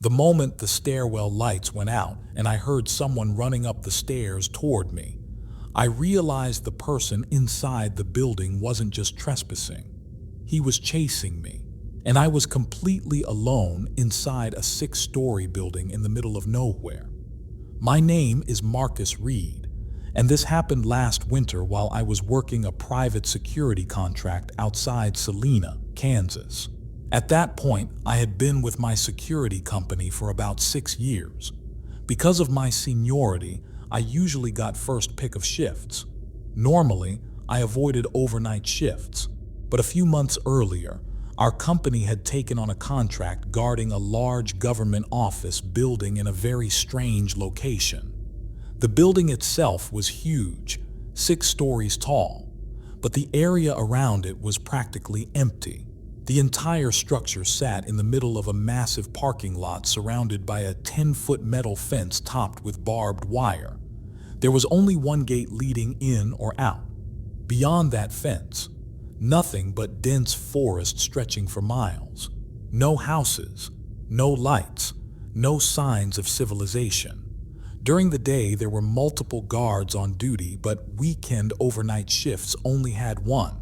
The moment the stairwell lights went out and I heard someone running up the stairs toward me, I realized the person inside the building wasn't just trespassing. He was chasing me, and I was completely alone inside a 6-story building in the middle of nowhere. My name is Marcus Reed, and this happened last winter while I was working a private security contract outside Salina, Kansas. At that point, I had been with my security company for about 6 years. Because of my seniority, I usually got first pick of shifts. Normally, I avoided overnight shifts, but a few months earlier, our company had taken on a contract guarding a large government office building in a very strange location. The building itself was huge, 6 stories tall, but the area around it was practically empty. The entire structure sat in the middle of a massive parking lot surrounded by a 10-foot metal fence topped with barbed wire. There was only one gate leading in or out. Beyond that fence, nothing but dense forest stretching for miles. No houses, no lights, no signs of civilization. During the day, there were multiple guards on duty, but weekend overnight shifts only had one.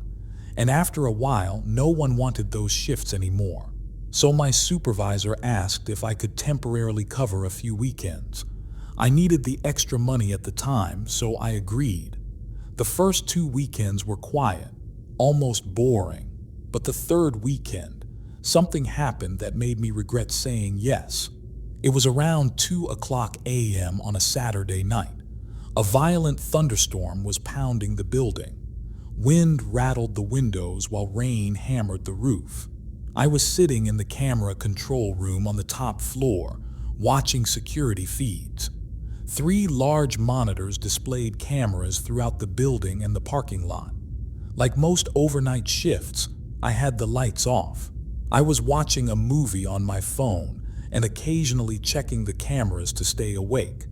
And after a while, no one wanted those shifts anymore. So my supervisor asked if I could temporarily cover a few weekends. I needed the extra money at the time, so I agreed. The first 2 weekends were quiet, almost boring. But the third weekend, something happened that made me regret saying yes. It was around 2:00 a.m. on a Saturday night. A violent thunderstorm was pounding the building. Wind rattled the windows while rain hammered the roof. I was sitting in the camera control room on the top floor, watching security feeds. 3 large monitors displayed cameras throughout the building and the parking lot. Like most overnight shifts, I had the lights off. I was watching a movie on my phone and occasionally checking the cameras to stay awake.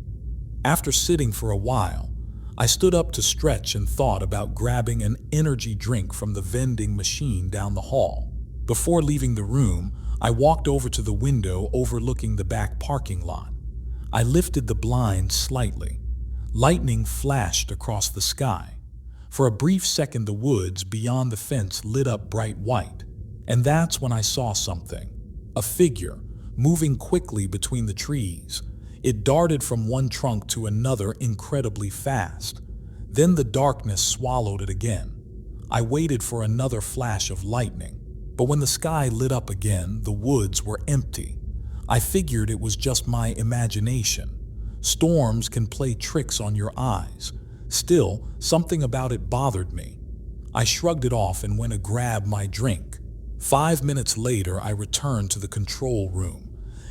After sitting for a while, I stood up to stretch and thought about grabbing an energy drink from the vending machine down the hall. Before leaving the room, I walked over to the window overlooking the back parking lot. I lifted the blinds slightly. Lightning flashed across the sky. For a brief second, the woods beyond the fence lit up bright white. And that's when I saw something. A figure, moving quickly between the trees. It darted from one trunk to another incredibly fast. Then the darkness swallowed it again. I waited for another flash of lightning, but when the sky lit up again, the woods were empty. I figured it was just my imagination. Storms can play tricks on your eyes. Still, something about it bothered me. I shrugged it off and went to grab my drink. 5 minutes later, I returned to the control room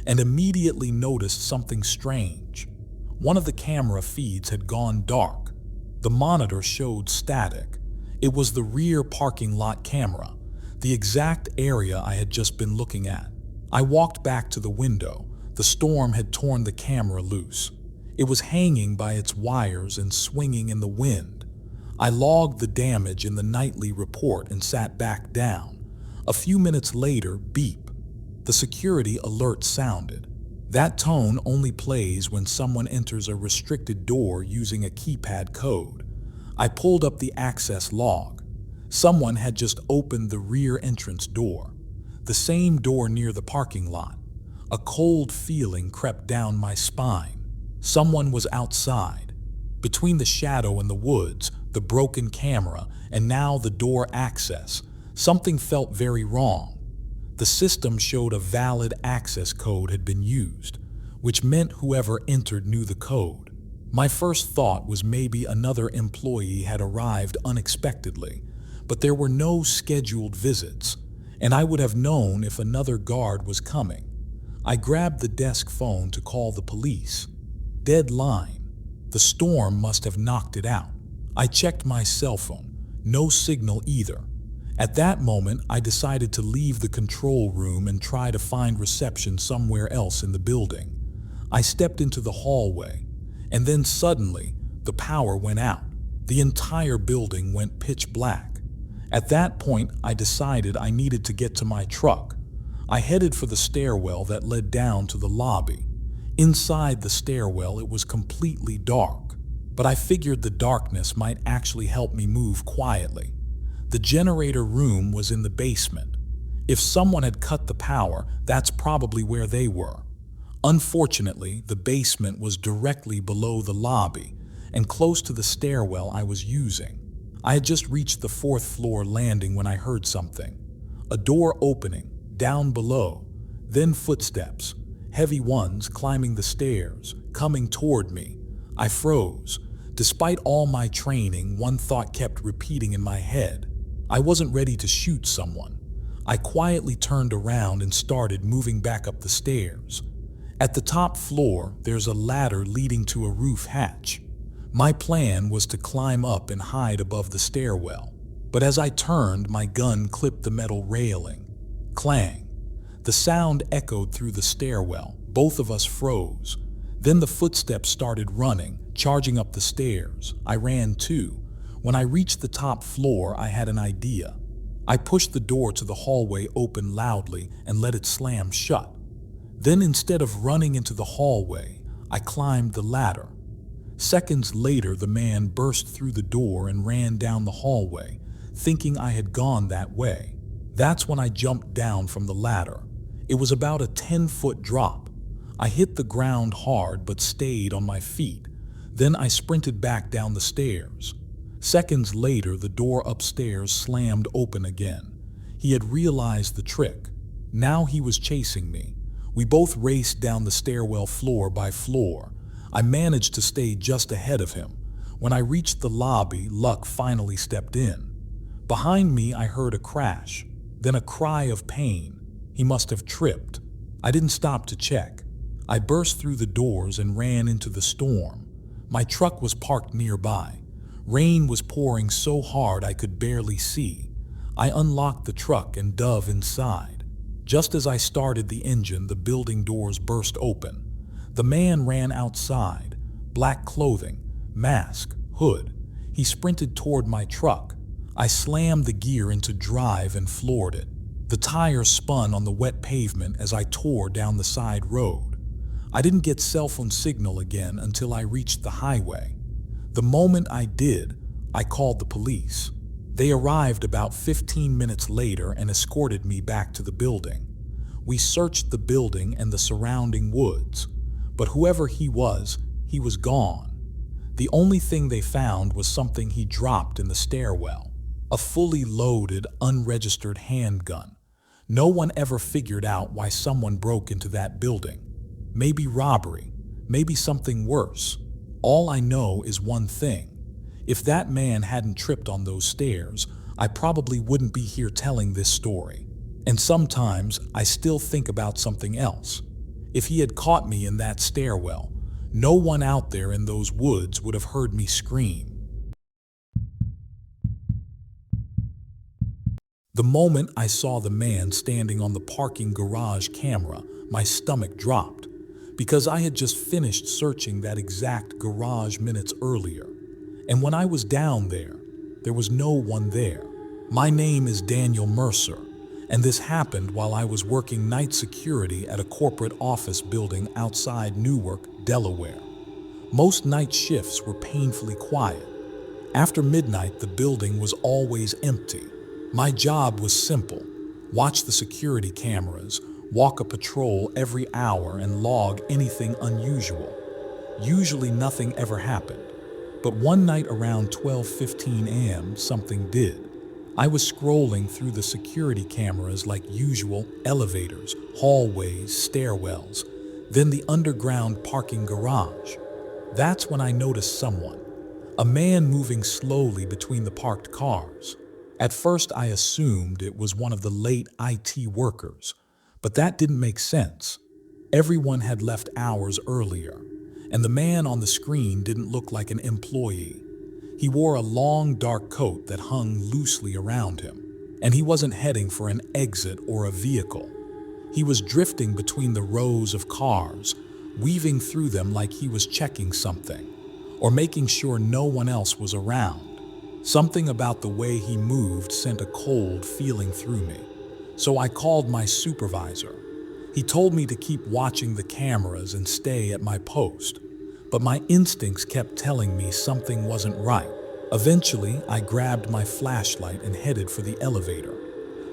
and immediately noticed something strange. One of the camera feeds had gone dark. The monitor showed static. It was the rear parking lot camera, the exact area I had just been looking at. I walked back to the window. The storm had torn the camera loose. It was hanging by its wires and swinging in the wind. I logged the damage in the nightly report and sat back down. A few minutes later, beep. The security alert sounded. That tone only plays when someone enters a restricted door using a keypad code. I pulled up the access log. Someone had just opened the rear entrance door, the same door near the parking lot. A cold feeling crept down my spine. Someone was outside. Between the shadow and the woods, the broken camera, and now the door access, something felt very wrong. The system showed a valid access code had been used, which meant whoever entered knew the code. My first thought was maybe another employee had arrived unexpectedly, but there were no scheduled visits, and I would have known if another guard was coming. I grabbed the desk phone to call the police. Dead line. The storm must have knocked it out. I checked my cell phone. No signal either. At that moment, I decided to leave the control room and try to find reception somewhere else in the building. I stepped into the hallway, and then suddenly, the power went out. The entire building went pitch black. At that point, I decided I needed to get to my truck. I headed for the stairwell that led down to the lobby. Inside the stairwell, it was completely dark, but I figured the darkness might actually help me move quietly. The generator room was in the basement. If someone had cut the power, that's probably where they were. Unfortunately, the basement was directly below the lobby and close to the stairwell I was using. I had just reached the fourth floor landing when I heard something. A door opening, down below, then footsteps, heavy ones climbing the stairs, coming toward me. I froze. Despite all my training, one thought kept repeating in my head. I wasn't ready to shoot someone. I quietly turned around and started moving back up the stairs. At the top floor, there's a ladder leading to a roof hatch. My plan was to climb up and hide above the stairwell, but as I turned, my gun clipped the metal railing. Clang. The sound echoed through the stairwell. Both of us froze. Then the footsteps started running, charging up the stairs. I ran too. When I reached the top floor, I had an idea. I pushed the door to the hallway open loudly and let it slam shut. Then instead of running into the hallway, I climbed the ladder. Seconds later, the man burst through the door and ran down the hallway, thinking I had gone that way. That's when I jumped down from the ladder. It was about a 10-foot drop. I hit the ground hard but stayed on my feet. Then I sprinted back down the stairs. Seconds later, the door upstairs slammed open again. He had realized the trick. Now he was chasing me. We both raced down the stairwell floor by floor. I managed to stay just ahead of him. When I reached the lobby, luck finally stepped in. Behind me, I heard a crash, then a cry of pain. He must have tripped. I didn't stop to check. I burst through the doors and ran into the storm. My truck was parked nearby. Rain was pouring so hard I could barely see. I unlocked the truck and dove inside. Just as I started the engine, the building doors burst open. The man ran outside, black clothing, mask, hood. He sprinted toward my truck. I slammed the gear into drive and floored it. The tires spun on the wet pavement as I tore down the side road. I didn't get cell phone signal again until I reached the highway. The moment I did, I called the police. They arrived about 15 minutes later and escorted me back to the building. We searched the building and the surrounding woods, but whoever he was gone. The only thing they found was something he dropped in the stairwell, a fully loaded, unregistered handgun. No one ever figured out why someone broke into that building. Maybe robbery, maybe something worse. All I know is one thing. If that man hadn't tripped on those stairs, I probably wouldn't be here telling this story. And sometimes I still think about something else. If he had caught me in that stairwell, no one out there in those woods would have heard me scream. The moment I saw the man standing on the parking garage camera, my stomach dropped, because I had just finished searching that exact garage minutes earlier. And when I was down there was no one there. My name is Daniel Mercer, and this happened while I was working night security at a corporate office building outside Newark, Delaware. Most night shifts were painfully quiet. After midnight, the building was always empty. My job was simple: watch the security cameras, walk a patrol every hour, and log anything unusual. Usually nothing ever happened. But one night around 12:15 a.m., something did. I was scrolling through the security cameras like usual: elevators, hallways, stairwells, then the underground parking garage. That's when I noticed someone, a man moving slowly between the parked cars. At first I assumed it was one of the late IT workers, but that didn't make sense. Everyone had left hours earlier, and the man on the screen didn't look like an employee. He wore a long dark coat that hung loosely around him, and he wasn't heading for an exit or a vehicle. He was drifting between the rows of cars, weaving through them like he was checking something, or making sure no one else was around. Something about the way he moved sent a cold feeling through me. So I called my supervisor. He told me to keep watching the cameras and stay at my post, but my instincts kept telling me something wasn't right. Eventually, I grabbed my flashlight and headed for the elevator.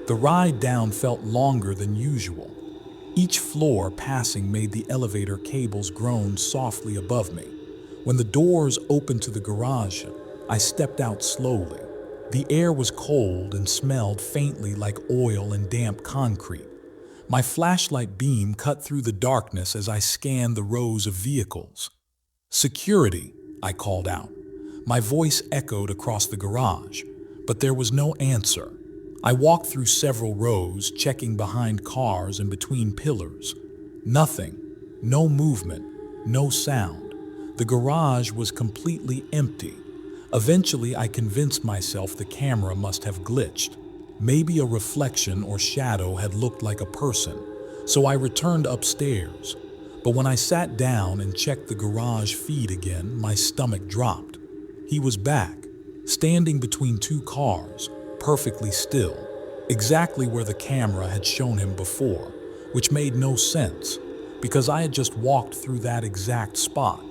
The ride down felt longer than usual. Each floor passing made the elevator cables groan softly above me. When the doors opened to the garage, I stepped out slowly. The air was cold and smelled faintly like oil and damp concrete. My flashlight beam cut through the darkness as I scanned the rows of vehicles. "Security," I called out. My voice echoed across the garage, but there was no answer. I walked through several rows, checking behind cars and between pillars. Nothing. No movement. No sound. The garage was completely empty. Eventually, I convinced myself the camera must have glitched. Maybe a reflection or shadow had looked like a person, so I returned upstairs. But when I sat down and checked the garage feed again, my stomach dropped. He was back, standing between two cars, perfectly still, exactly where the camera had shown him before, which made no sense, because I had just walked through that exact spot.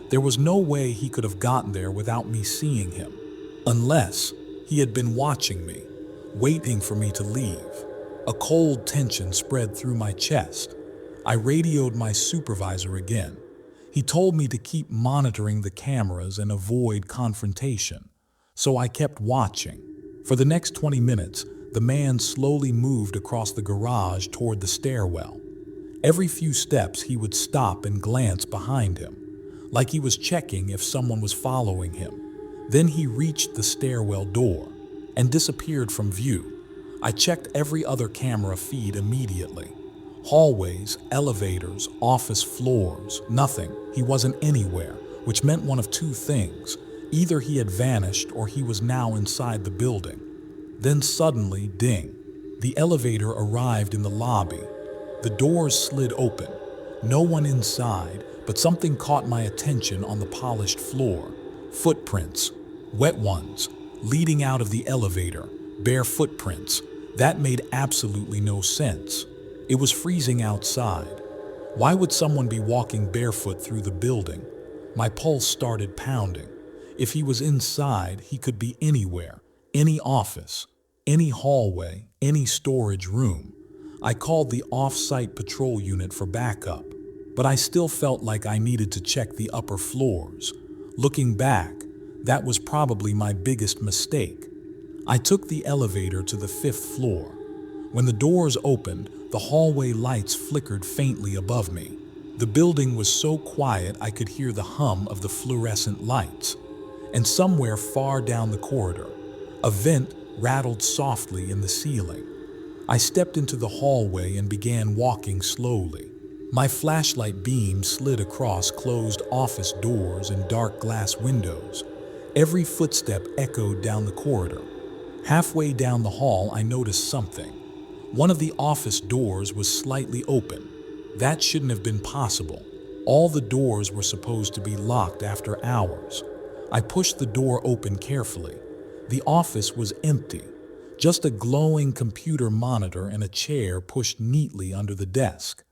There was no way he could have gotten there without me seeing him, unless he had been watching me, waiting for me to leave. A cold tension spread through my chest. I radioed my supervisor again. He told me to keep monitoring the cameras and avoid confrontation, so I kept watching. For the next 20 minutes, the man slowly moved across the garage toward the stairwell. Every few steps, he would stop and glance behind him, like he was checking if someone was following him. Then he reached the stairwell door and disappeared from view. I checked every other camera feed immediately. Hallways, elevators, office floors, nothing. He wasn't anywhere, which meant one of two things. Either he had vanished or he was now inside the building. Then suddenly, ding, the elevator arrived in the lobby. The doors slid open. No one inside, but something caught my attention on the polished floor. Footprints, wet ones, leading out of the elevator, bare footprints. That made absolutely no sense. It was freezing outside. Why would someone be walking barefoot through the building? My pulse started pounding. If he was inside, he could be anywhere, any office, any hallway, any storage room. I called the off-site patrol unit for backup, but I still felt like I needed to check the upper floors. Looking back, that was probably my biggest mistake. I took the elevator to the 5th floor. When the doors opened, the hallway lights flickered faintly above me. The building was so quiet I could hear the hum of the fluorescent lights. And somewhere far down the corridor, a vent rattled softly in the ceiling. I stepped into the hallway and began walking slowly. My flashlight beam slid across closed office doors and dark glass windows. Every footstep echoed down the corridor. Halfway down the hall, I noticed something. One of the office doors was slightly open. That shouldn't have been possible. All the doors were supposed to be locked after hours. I pushed the door open carefully. The office was empty. Just a glowing computer monitor and a chair pushed neatly under the desk.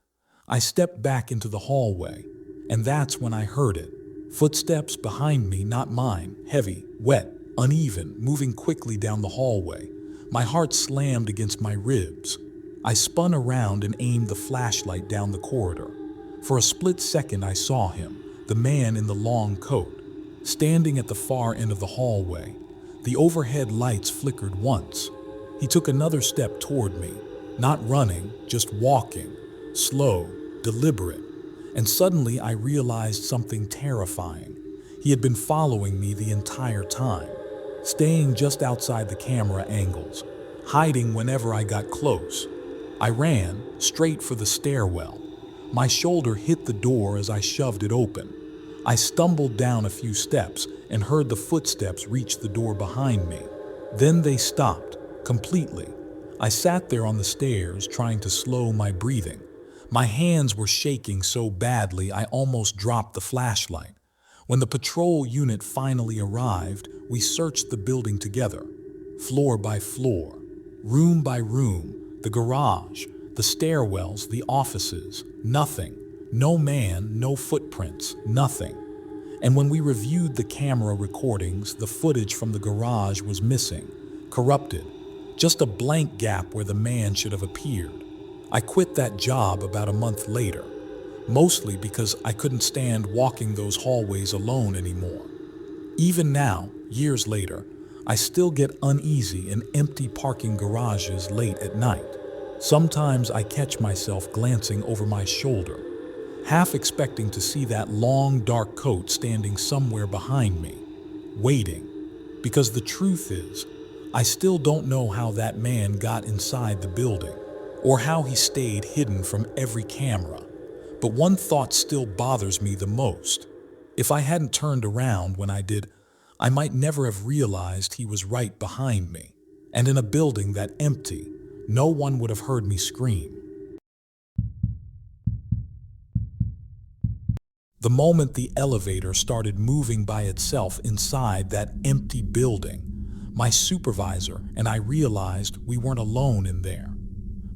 I stepped back into the hallway, and that's when I heard it. Footsteps behind me, not mine, heavy, wet, uneven, moving quickly down the hallway. My heart slammed against my ribs. I spun around and aimed the flashlight down the corridor. For a split second, I saw him, the man in the long coat, standing at the far end of the hallway. The overhead lights flickered once. He took another step toward me, not running, just walking, slow, deliberate. And suddenly I realized something terrifying. He had been following me the entire time, staying just outside the camera angles, hiding whenever I got close. I ran straight for the stairwell. My shoulder hit the door as I shoved it open. I stumbled down a few steps and heard the footsteps reach the door behind me. Then they stopped, completely. I sat there on the stairs trying to slow my breathing. My hands were shaking so badly I almost dropped the flashlight. When the patrol unit finally arrived, we searched the building together, floor by floor, room by room. The garage, the stairwells, the offices, nothing. No man, no footprints, nothing. And when we reviewed the camera recordings, the footage from the garage was missing, corrupted, just a blank gap where the man should have appeared. I quit that job about a month later, mostly because I couldn't stand walking those hallways alone anymore. Even now, years later, I still get uneasy in empty parking garages late at night. Sometimes I catch myself glancing over my shoulder, half expecting to see that long, dark coat standing somewhere behind me, waiting. Because the truth is, I still don't know how that man got inside the building, or how he stayed hidden from every camera. But one thought still bothers me the most. If I hadn't turned around when I did, I might never have realized he was right behind me. And in a building that empty, no one would have heard me scream. The moment the elevator started moving by itself inside that empty building, my supervisor and I realized we weren't alone in there.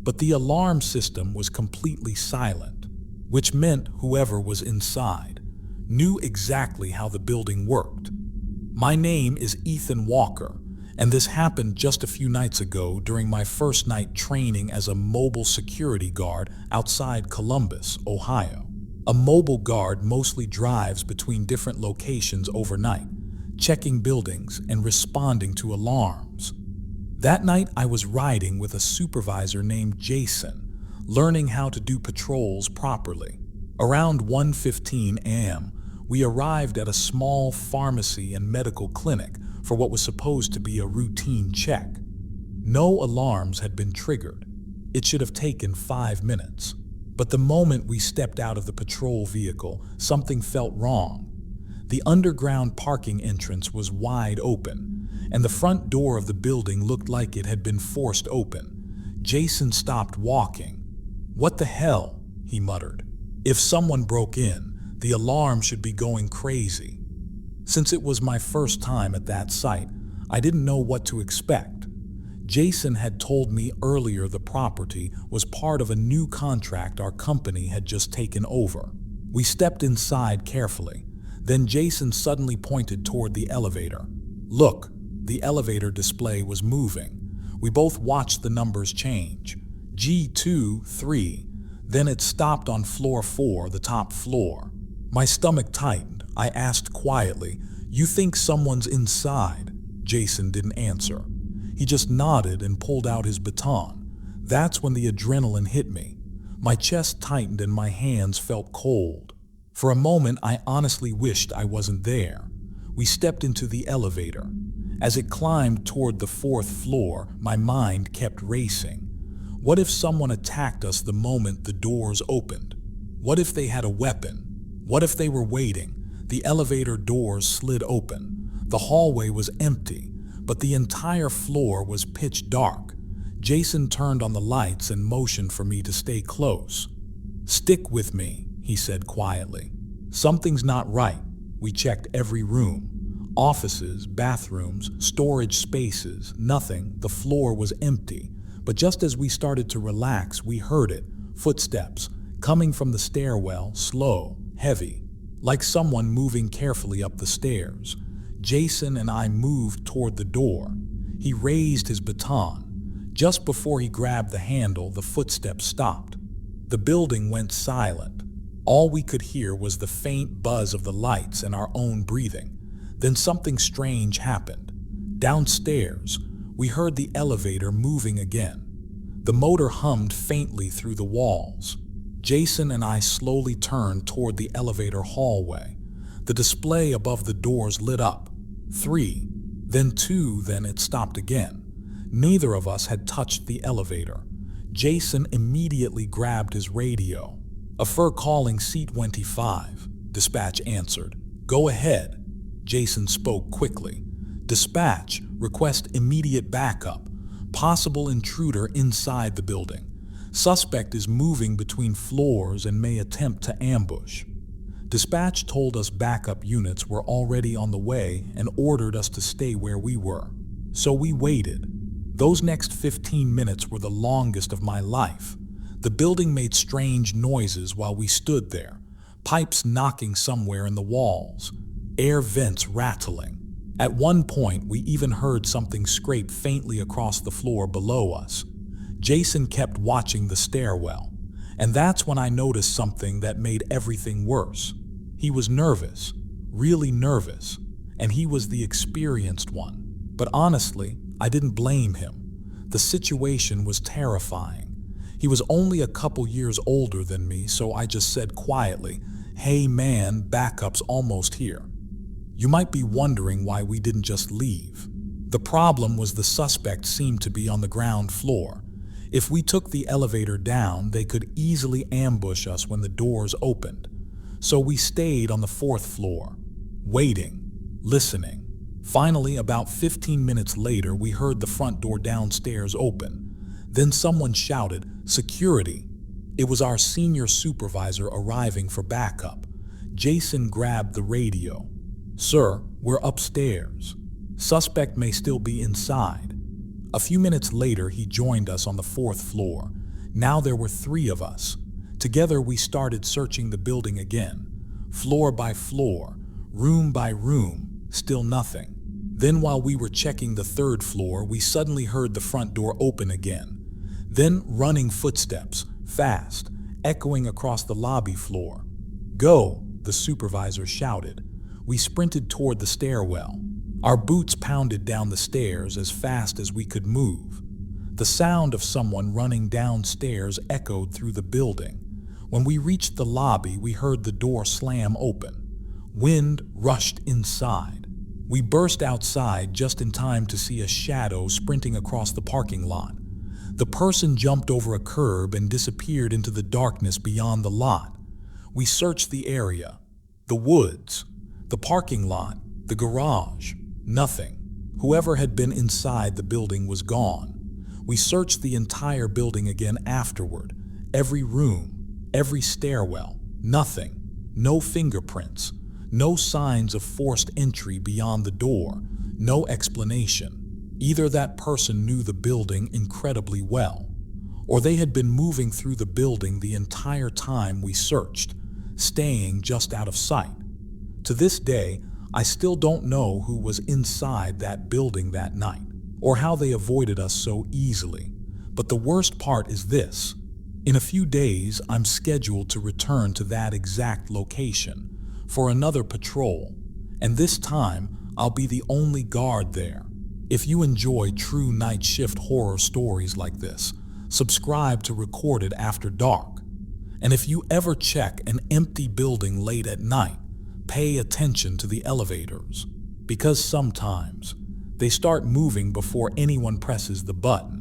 But the alarm system was completely silent, which meant whoever was inside knew exactly how the building worked. My name is Ethan Walker, and this happened just a few nights ago during my first night training as a mobile security guard outside Columbus, Ohio. A mobile guard mostly drives between different locations overnight, checking buildings and responding to alarms. That night I was riding with a supervisor named Jason, learning how to do patrols properly. Around 1:15 a.m., we arrived at a small pharmacy and medical clinic for what was supposed to be a routine check. No alarms had been triggered. It should have taken 5 minutes. But the moment we stepped out of the patrol vehicle, something felt wrong. The underground parking entrance was wide open, and the front door of the building looked like it had been forced open. Jason stopped walking. "What the hell?" he muttered. "If someone broke in, the alarm should be going crazy." Since it was my first time at that site, I didn't know what to expect. Jason had told me earlier the property was part of a new contract our company had just taken over. We stepped inside carefully. Then Jason suddenly pointed toward the elevator. "Look," the elevator display was moving. We both watched the numbers change. G2, 3. Then it stopped on floor 4, the top floor. My stomach tightened. I asked quietly, "You think someone's inside?" Jason didn't answer. He just nodded and pulled out his baton. That's when the adrenaline hit me. My chest tightened and my hands felt cold. For a moment, I honestly wished I wasn't there. We stepped into the elevator. As it climbed toward the 4th floor, my mind kept racing. What if someone attacked us the moment the doors opened? What if they had a weapon? What if they were waiting? The elevator doors slid open. The hallway was empty, but the entire floor was pitch dark. Jason turned on the lights and motioned for me to stay close. "Stick with me," he said quietly. "Something's not right." We checked every room. Offices, bathrooms, storage spaces, nothing. The floor was empty. But just as we started to relax, we heard it. Footsteps, coming from the stairwell, slow, heavy, like someone moving carefully up the stairs. Jason and I moved toward the door. He raised his baton. Just before he grabbed the handle, the footsteps stopped. The building went silent. All we could hear was the faint buzz of the lights and our own breathing. Then something strange happened. Downstairs, we heard the elevator moving again. The motor hummed faintly through the walls. Jason and I slowly turned toward the elevator hallway. The display above the doors lit up. 3, then 2, then it stopped again. Neither of us had touched the elevator. Jason immediately grabbed his radio. "After calling seat 25, dispatch answered. "Go ahead." Jason spoke quickly. "Dispatch, request immediate backup. Possible intruder inside the building. Suspect is moving between floors and may attempt to ambush." Dispatch told us backup units were already on the way and ordered us to stay where we were. So we waited. Those next 15 minutes were the longest of my life. The building made strange noises while we stood there, pipes knocking somewhere in the walls, air vents rattling. At one point, we even heard something scrape faintly across the floor below us. Jason kept watching the stairwell, and that's when I noticed something that made everything worse. He was nervous, really nervous, and he was the experienced one. But honestly, I didn't blame him. The situation was terrifying. He was only a couple years older than me, so I just said quietly, "Hey man, backup's almost here." You might be wondering why we didn't just leave. The problem was the suspect seemed to be on the ground floor. If we took the elevator down, they could easily ambush us when the doors opened. So we stayed on the 4th floor, waiting, listening. Finally, about 15 minutes later, we heard the front door downstairs open. Then someone shouted, "Security!" It was our senior supervisor arriving for backup. Jason grabbed the radio. "Sir, we're upstairs. Suspect may still be inside." A few minutes later, he joined us on the 4th floor. Now there were 3 of us. Together we started searching the building again. Floor by floor, room by room, still nothing. Then while we were checking the 3rd floor, we suddenly heard the front door open again. Then running footsteps, fast, echoing across the lobby floor. "Go," the supervisor shouted. We sprinted toward the stairwell. Our boots pounded down the stairs as fast as we could move. The sound of someone running downstairs echoed through the building. When we reached the lobby, we heard the door slam open. Wind rushed inside. We burst outside just in time to see a shadow sprinting across the parking lot. The person jumped over a curb and disappeared into the darkness beyond the lot. We searched the area, the woods, the parking lot, the garage. Nothing. Whoever had been inside the building was gone. We searched the entire building again afterward. Every room, every stairwell. Nothing. No fingerprints. No signs of forced entry beyond the door. No explanation. Either that person knew the building incredibly well, or they had been moving through the building the entire time we searched, staying just out of sight. To this day, I still don't know who was inside that building that night, or how they avoided us so easily. But the worst part is this. In a few days, I'm scheduled to return to that exact location for another patrol, and this time, I'll be the only guard there. If you enjoy true night shift horror stories like this, subscribe to Recorded After Dark. And if you ever check an empty building late at night, pay attention to the elevators, because sometimes they start moving before anyone presses the button.